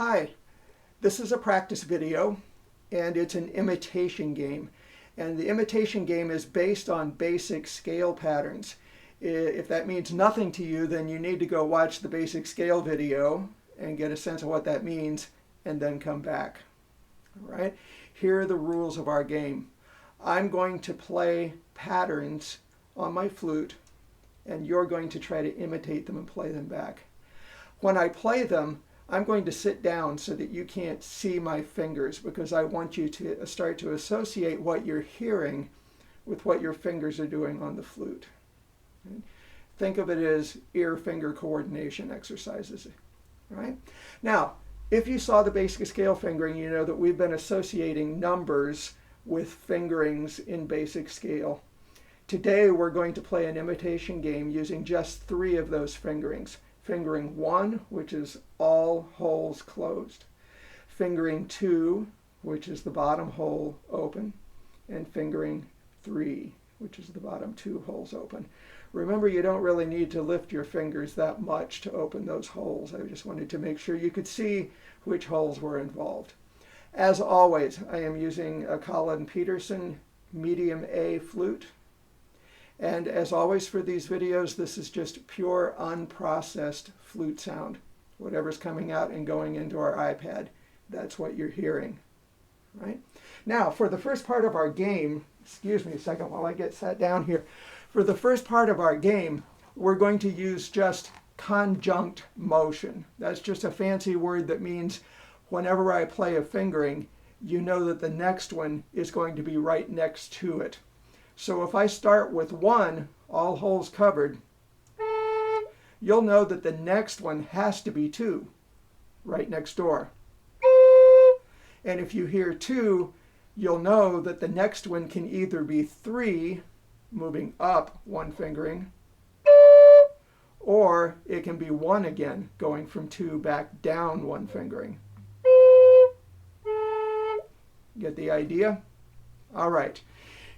Hi, this is a practice video and it's an imitation game. And the imitation game is based on basic scale patterns. If that means nothing to you, then you need to go watch the basic scale video and get a sense of what that means and then come back. All right? Here are the rules of our game. I'm going to play patterns on my flute and you're going to try to imitate them and play them back. When I play them, I'm going to sit down so that you can't see my fingers because I want you to start to associate what you're hearing with what your fingers are doing on the flute. Think of it as ear-finger coordination exercises. Right? Now, if you saw the basic scale fingering, you know that we've been associating numbers with fingerings in basic scale. Today we're going to play an imitation game using just 3 of those fingerings. Fingering 1, which is all holes closed. Fingering 2, which is the bottom hole open. And fingering 3, which is the bottom 2 holes open. Remember, you don't really need to lift your fingers that much to open those holes. I just wanted to make sure you could see which holes were involved. As always, I am using a Colin Peterson medium A flute. And as always for these videos, this is just pure unprocessed flute sound. Whatever's coming out and going into our iPad, that's what you're hearing. Right? Now, for the first part of our game, excuse me a second while I get sat down here. For the first part of our game, we're going to use just conjunct motion. That's just a fancy word that means whenever I play a fingering, you know that the next one is going to be right next to it. So if I start with 1, all holes covered, you'll know that the next one has to be 2, right next door. And if you hear 2, you'll know that the next one can either be 3, moving up 1 fingering, or it can be 1 again, going from 2 back down 1 fingering. Get the idea? All right.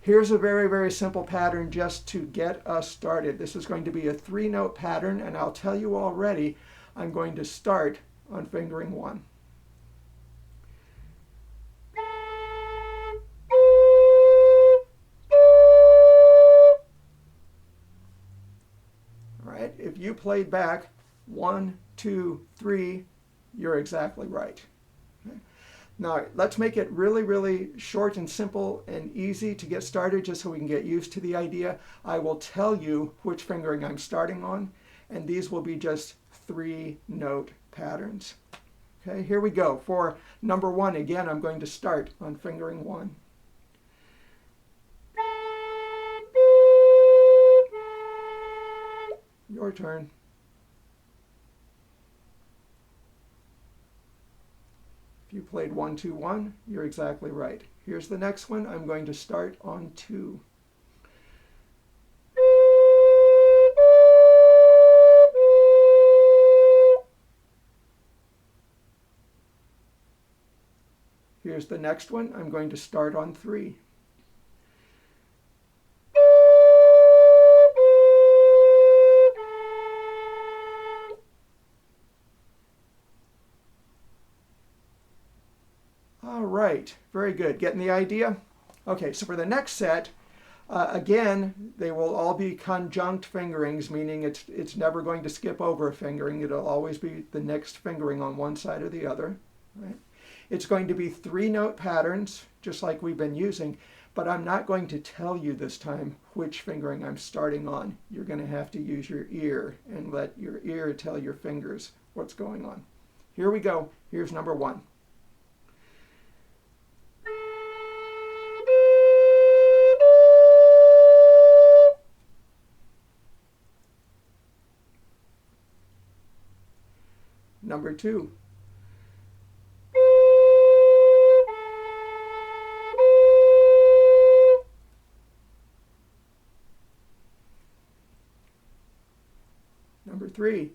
Here's a very, very simple pattern just to get us started. This is going to be a 3-note pattern, and I'll tell you already, I'm going to start on fingering 1. All right, if you played back 1, 2, 3, you're exactly right. Okay. Now, let's make it really, really short and simple and easy to get started just so we can get used to the idea. I will tell you which fingering I'm starting on, and these will be just 3-note patterns. Okay, here we go. For number 1, again, I'm going to start on fingering 1. Your turn. You played 1, 2, 1, you're exactly right. Here's the next one. I'm going to start on 2. Here's the next one. I'm going to start on 3. All right, very good. Getting the idea? Okay, so for the next set, again, they will all be conjunct fingerings, meaning it's never going to skip over a fingering. It'll always be the next fingering on one side or the other. Right? It's going to be 3-note patterns, just like we've been using, but I'm not going to tell you this time which fingering I'm starting on. You're going to have to use your ear and let your ear tell your fingers what's going on. Here we go. Here's number 1. Number 2. Number 3.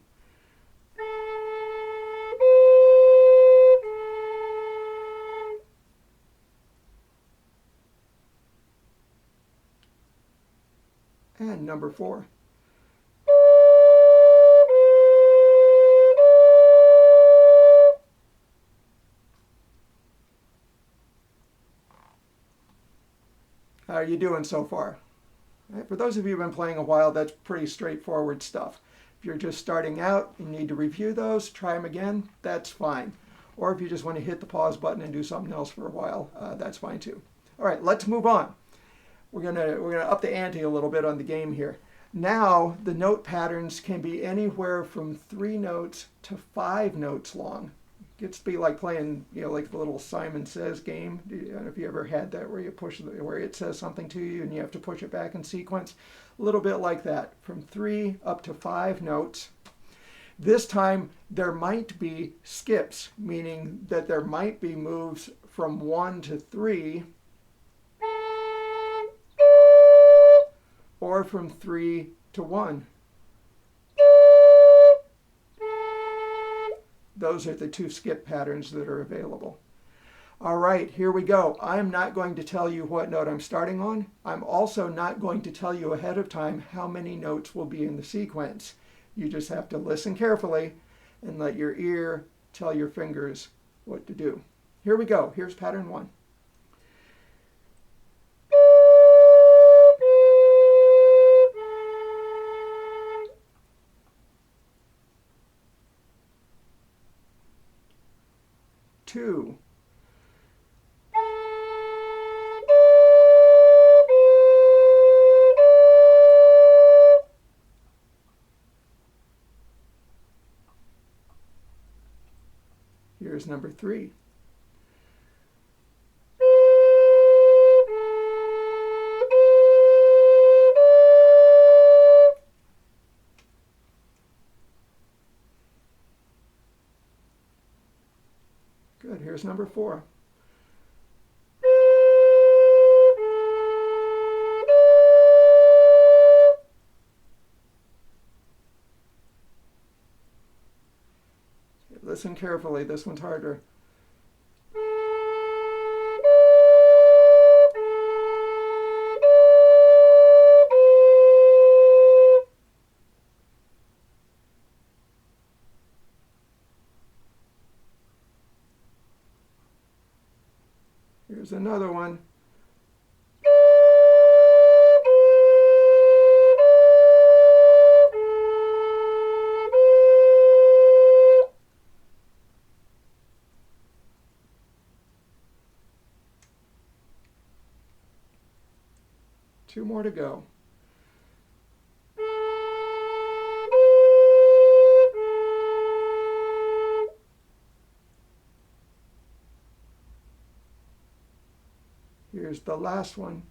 And number 4. How are you doing so far? Right, for those of you who've been playing a while, that's pretty straightforward stuff. If you're just starting out and need to review those, try them again, that's fine. Or if you just want to hit the pause button and do something else for a while, that's fine too. All right, let's move on. We're gonna up the ante a little bit on the game here. Now the note patterns can be anywhere from 3 notes to 5 notes long. It gets to be like playing, like the little Simon Says game. I don't know if you ever had that where you push where it says something to you and you have to push it back in sequence. A little bit like that, from 3 up to 5 notes. This time there might be skips, meaning that there might be moves from 1 to 3, or from 3 to 1. Those are the 2 skip patterns that are available. All right, here we go. I'm not going to tell you what note I'm starting on. I'm also not going to tell you ahead of time how many notes will be in the sequence. You just have to listen carefully and let your ear tell your fingers what to do. Here we go. Here's pattern 1. Two. Here's number 3. Good, here's number 4. Listen carefully, this one's harder. Here's another one. Two more to go. Here's the last one.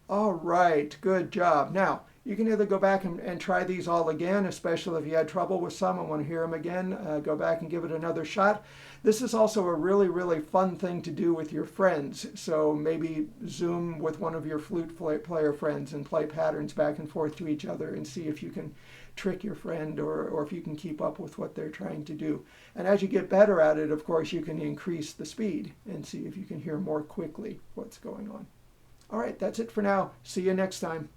All right, good job. Now, you can either go back and try these all again, especially if you had trouble with some and want to hear them again. Go back and give it another shot. This is also a really, really fun thing to do with your friends. So maybe Zoom with one of your flute player friends and play patterns back and forth to each other and see if you can trick your friend or if you can keep up with what they're trying to do. And as you get better at it, of course, you can increase the speed and see if you can hear more quickly what's going on. All right, that's it for now. See you next time.